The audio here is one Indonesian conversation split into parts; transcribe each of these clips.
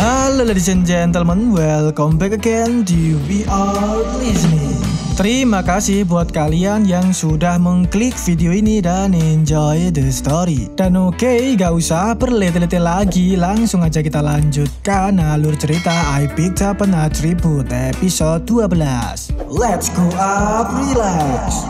Halo ladies and gentlemen, welcome back again di We Are Listening. Terima kasih buat kalian yang sudah mengklik video ini dan enjoy the story. Dan oke, gak usah berlete-lete lagi, langsung aja kita lanjutkan alur cerita I Picked Up an Attribute episode 12. Let's go up, relax.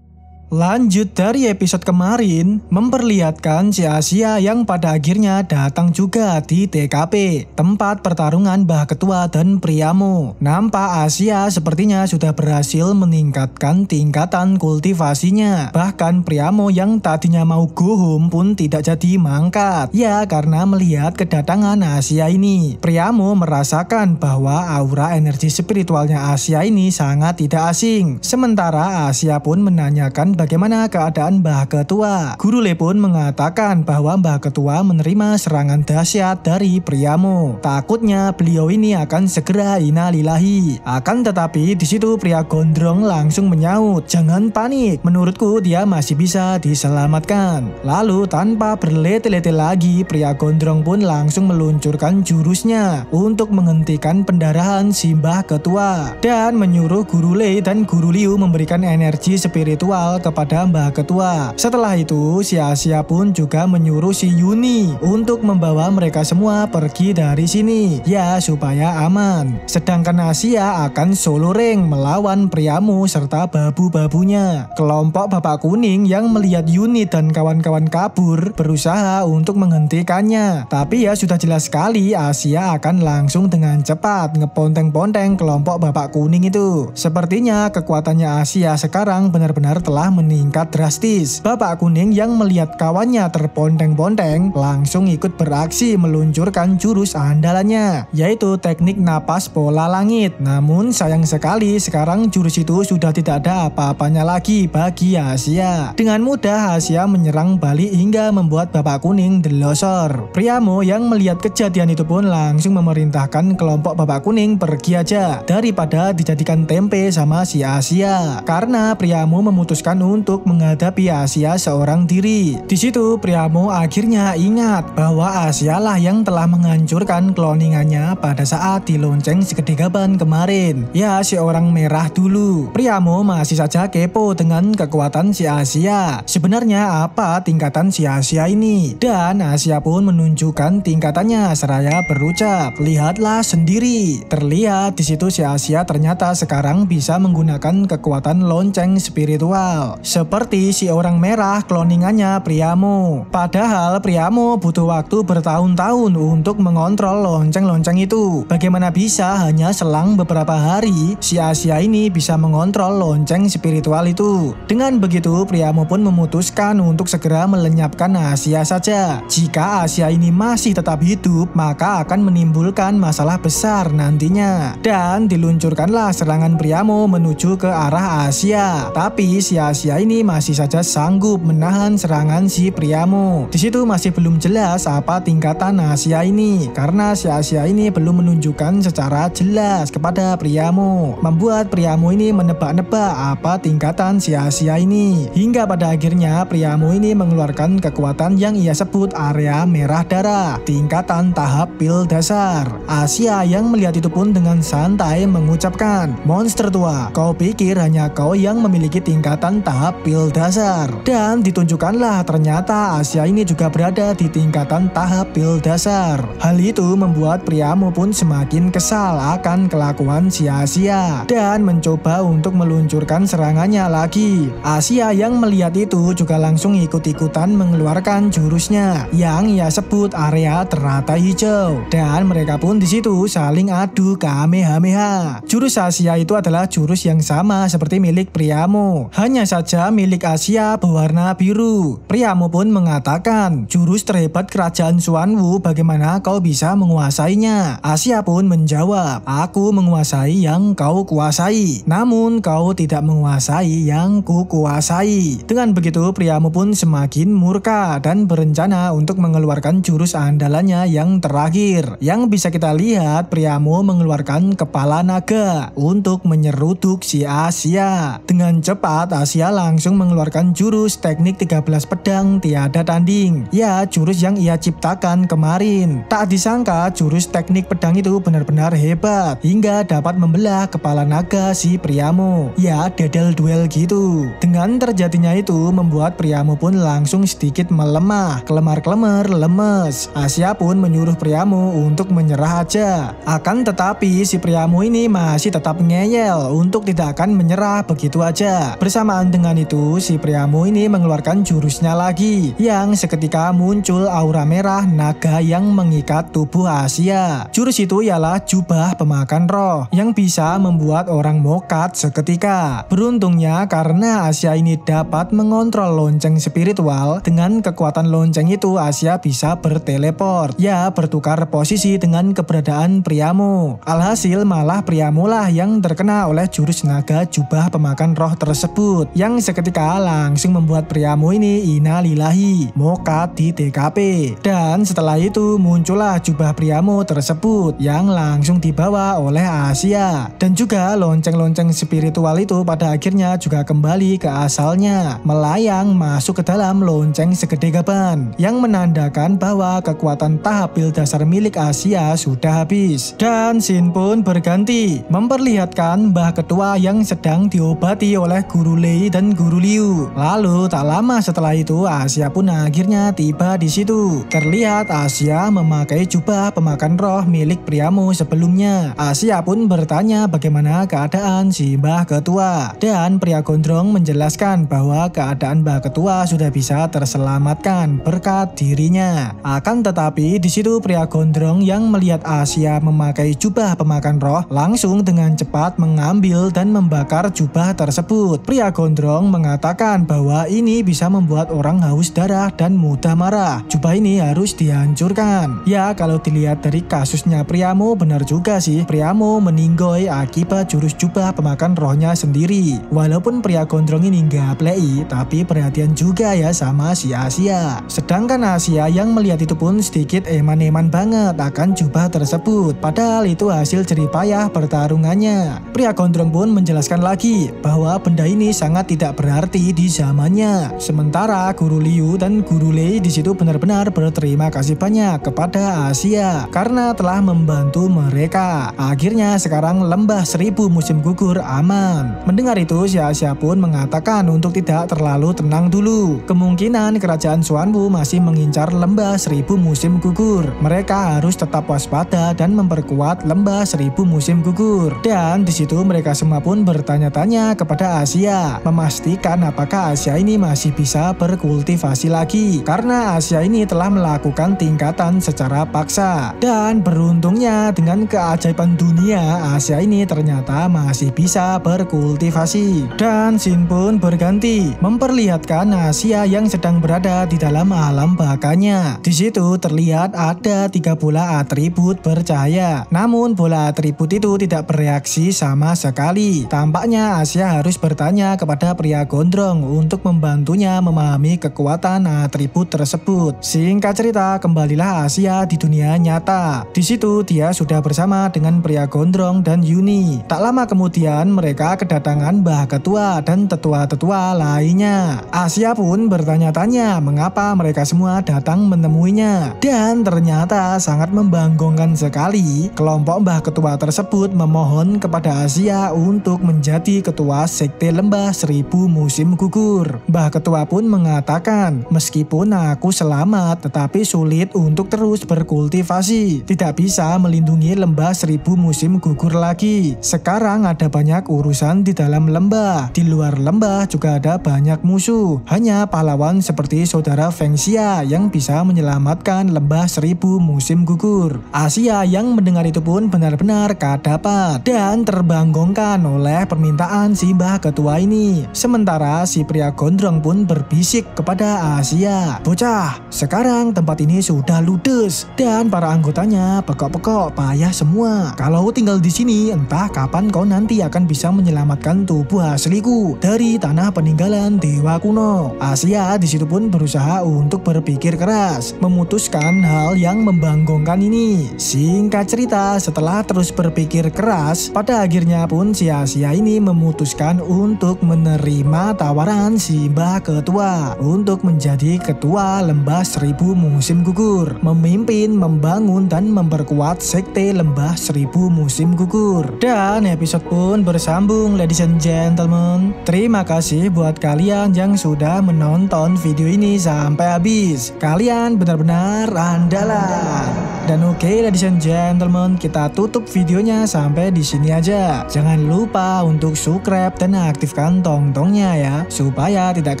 Lanjut dari episode kemarin, memperlihatkan si Asia yang pada akhirnya datang juga di TKP, tempat pertarungan Mbah Ketua dan Priamo. Nampak Asia sepertinya sudah berhasil meningkatkan tingkatan kultivasinya. Bahkan Priamo yang tadinya mau go home pun tidak jadi mangkat. Ya, karena melihat kedatangan Asia ini, Priamo merasakan bahwa aura energi spiritualnya Asia ini sangat tidak asing. Sementara Asia pun menanyakan bagaimana keadaan Mbah Ketua. Guru Le pun mengatakan bahwa Mbah Ketua menerima serangan dahsyat dari Priamo. Takutnya beliau ini akan segera innalillahi. Akan tetapi di situ pria gondrong langsung menyaut, "Jangan panik, menurutku dia masih bisa diselamatkan." Lalu tanpa berlete-lete lagi, pria gondrong pun langsung meluncurkan jurusnya untuk menghentikan pendarahan si Mbah Ketua dan menyuruh Guru Le dan Guru Liu memberikan energi spiritual kepada Mbah Ketua. Setelah itu, si Asia pun juga menyuruh si Yuni untuk membawa mereka semua pergi dari sini, ya supaya aman. Sedangkan Asia akan solo ring melawan Priamo serta babu-babunya. Kelompok Bapak Kuning yang melihat Yuni dan kawan-kawan kabur berusaha untuk menghentikannya. Tapi ya sudah jelas sekali Asia akan langsung dengan cepat ngeponteng-ponteng kelompok Bapak Kuning itu. Sepertinya kekuatannya Asia sekarang benar-benar telah meningkat drastis. Bapak Kuning yang melihat kawannya terponteng-ponteng langsung ikut beraksi meluncurkan jurus andalannya, yaitu teknik napas bola langit. Namun sayang sekali sekarang jurus itu sudah tidak ada apa-apanya lagi bagi Asia. Dengan mudah Asia menyerang balik hingga membuat Bapak Kuning delosor. Priamo yang melihat kejadian itu pun langsung memerintahkan kelompok Bapak Kuning pergi aja daripada dijadikan tempe sama si Asia. Karena Priamo memutuskan untuk menghadapi Asia seorang diri. Di situ Priamo akhirnya ingat bahwa Asia lah yang telah menghancurkan cloningannya pada saat di lonceng segede gaban kemarin. Ya, si orang merah dulu. Priamo masih saja kepo dengan kekuatan si Asia. Sebenarnya apa tingkatan si Asia ini? Dan Asia pun menunjukkan tingkatannya seraya berucap, "Lihatlah sendiri." Terlihat di situ si Asia ternyata sekarang bisa menggunakan kekuatan lonceng spiritual. Seperti si orang merah cloningannya Priamo. Padahal Priamo butuh waktu bertahun-tahun untuk mengontrol lonceng-lonceng itu. Bagaimana bisa hanya selang beberapa hari si Asia ini bisa mengontrol lonceng spiritual itu. Dengan begitu Priamo pun memutuskan untuk segera melenyapkan Asia saja. Jika Asia ini masih tetap hidup, maka akan menimbulkan masalah besar nantinya. Dan diluncurkanlah serangan Priamo menuju ke arah Asia. Tapi si Asia ini masih saja sanggup menahan serangan si Priamo. Di situ masih belum jelas apa tingkatan Asia ini karena si Asia ini belum menunjukkan secara jelas kepada Priamo, membuat Priamo ini menebak-nebak apa tingkatan si Asia ini. Hingga pada akhirnya Priamo ini mengeluarkan kekuatan yang ia sebut area merah darah, tingkatan tahap pil dasar. Asia yang melihat itu pun dengan santai mengucapkan, "Monster tua, kau pikir hanya kau yang memiliki tingkatan tahap pil dasar." Dan ditunjukkanlah ternyata Asia ini juga berada di tingkatan tahap pil dasar. Hal itu membuat Priamo pun semakin kesal akan kelakuan si Asia dan mencoba untuk meluncurkan serangannya lagi. Asia yang melihat itu juga langsung ikut-ikutan mengeluarkan jurusnya yang ia sebut area teratai hijau. Dan mereka pun di situ saling adu Kamehameha. Jurus Asia itu adalah jurus yang sama seperti milik Priamo. Hanya saja saja milik Asia berwarna biru. Priamu pun mengatakan, jurus terhebat kerajaan Xuanwu, bagaimana kau bisa menguasainya? Asia pun menjawab, aku menguasai yang kau kuasai, namun kau tidak menguasai yang ku kuasai. Dengan begitu Priamu pun semakin murka dan berencana untuk mengeluarkan jurus andalannya yang terakhir. Yang bisa kita lihat, Priamu mengeluarkan kepala naga untuk menyeruduk si Asia. Dengan cepat Asia langsung mengeluarkan jurus teknik 13 pedang tiada tanding. Ya, jurus yang ia ciptakan kemarin. Tak disangka jurus teknik pedang itu benar-benar hebat hingga dapat membelah kepala naga si Priamu. Ya, dedel duel gitu. Dengan terjadinya itu membuat Priamu pun langsung sedikit melemah, kelemar-kelemar, lemes. Asia pun menyuruh Priamu untuk menyerah aja. Akan tetapi si Priamu ini masih tetap ngeyel untuk tidak akan menyerah begitu aja. Bersamaan dengan itu si Priamu ini mengeluarkan jurusnya lagi, yang seketika muncul aura merah naga yang mengikat tubuh Asia. Jurus itu ialah jubah pemakan roh yang bisa membuat orang mokat seketika. Beruntungnya karena Asia ini dapat mengontrol lonceng spiritual, dengan kekuatan lonceng itu Asia bisa berteleport, ya bertukar posisi dengan keberadaan Priamu. Alhasil malah Priamu lah yang terkena oleh jurus naga jubah pemakan roh tersebut, yang seketika langsung membuat Priamu ini innalillahi mokat di TKP. Dan setelah itu muncullah jubah Priamu tersebut yang langsung dibawa oleh Asia, dan juga lonceng-lonceng spiritual itu pada akhirnya juga kembali ke asalnya, melayang masuk ke dalam lonceng segede gaban, yang menandakan bahwa kekuatan tahap build dasar milik Asia sudah habis. Dan scene pun berganti, memperlihatkan Mbah Ketua yang sedang diobati oleh Guru Lei dan Guru Liu. Lalu tak lama setelah itu Asia pun akhirnya tiba di situ. Terlihat Asia memakai jubah pemakan roh milik Priamu sebelumnya. Asia pun bertanya bagaimana keadaan si Mbah Ketua, dan pria gondrong menjelaskan bahwa keadaan Mbah Ketua sudah bisa terselamatkan berkat dirinya. Akan tetapi di situ pria gondrong yang melihat Asia memakai jubah pemakan roh langsung dengan cepat mengambil dan membakar jubah tersebut. Pria gondrong mengatakan bahwa ini bisa membuat orang haus darah dan mudah marah. Jubah ini harus dihancurkan. Ya, kalau dilihat dari kasusnya Priamu, benar juga sih, Priamu meninggoy akibat jurus jubah pemakan rohnya sendiri. Walaupun pria gondrong ini nggak play, tapi perhatian juga ya sama si Asia. Sedangkan Asia yang melihat itu pun sedikit eman-eman banget akan jubah tersebut, padahal itu hasil jerih payah pertarungannya. Pria gondrong pun menjelaskan lagi bahwa benda ini sangat tidak berarti di zamannya. Sementara Guru Liu dan Guru Lei di situ benar-benar berterima kasih banyak kepada Asia karena telah membantu mereka. Akhirnya sekarang lembah 1000 musim gugur aman. Mendengar itu si Asia pun mengatakan untuk tidak terlalu tenang dulu. Kemungkinan kerajaan Xuanwu masih mengincar lembah 1000 musim gugur. Mereka harus tetap waspada dan memperkuat lembah 1000 musim gugur. Dan di situ mereka semua pun bertanya-tanya kepada Asia, memastikan apakah Asia ini masih bisa berkultivasi lagi, karena Asia ini telah melakukan tingkatan secara paksa. Dan beruntungnya dengan keajaiban dunia, Asia ini ternyata masih bisa berkultivasi. Dan scene pun berganti, memperlihatkan Asia yang sedang berada di dalam alam bakanya. Di situ terlihat ada 3 bola atribut bercahaya. Namun bola atribut itu tidak bereaksi sama sekali. Tampaknya Asia harus bertanya kepada pria gondrong untuk membantunya memahami kekuatan atribut tersebut. Singkat cerita, kembalilah Asia di dunia nyata. Di situ dia sudah bersama dengan pria gondrong dan Yuni. Tak lama kemudian mereka kedatangan Mbah Ketua dan tetua-tetua lainnya. Asia pun bertanya-tanya mengapa mereka semua datang menemuinya. Dan ternyata sangat membanggongkan sekali, kelompok Mbah Ketua tersebut memohon kepada Asia untuk menjadi ketua sekte lembah 1000 musim gugur. Mbah Ketua pun mengatakan, meskipun aku selamat tetapi sulit untuk terus berkultivasi, tidak bisa melindungi lembah 1000 musim gugur lagi. Sekarang ada banyak urusan di dalam lembah. Di luar lembah juga ada banyak musuh. Hanya pahlawan seperti saudara Feng Xia yang bisa menyelamatkan lembah 1000 musim gugur. Asia yang mendengar itu pun benar-benar kadapat dan terbanggongkan oleh permintaan si Mbah Ketua ini. Sementara si pria gondrong pun berbisik kepada Asia, "Bocah, sekarang tempat ini sudah ludes dan para anggotanya pekok-pekok payah semua. Kalau tinggal di sini, entah kapan kau nanti akan bisa menyelamatkan tubuh asliku dari tanah peninggalan dewa kuno." Asia di situ pun berusaha untuk berpikir keras, memutuskan hal yang membanggongkan ini. Singkat cerita, setelah terus berpikir keras, pada akhirnya pun si Asia ini memutuskan untuk menerima tawaran si Mbah Ketua untuk menjadi ketua Lembah Seribu Musim Gugur, memimpin, membangun, dan memperkuat sekte Lembah Seribu Musim Gugur. Dan episode pun bersambung, ladies and gentlemen. Terima kasih buat kalian yang sudah menonton video ini sampai habis. Kalian benar-benar andalan. Dan oke, ladies and gentlemen, kita tutup videonya sampai di sini aja. Jangan lupa untuk subscribe dan aktifkan tong-tongnya ya, supaya tidak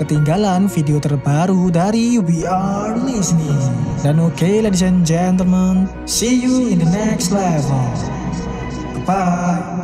ketinggalan video terbaru dari We Are Listening. Dan oke, ladies and gentlemen, see you in the next level. Goodbye.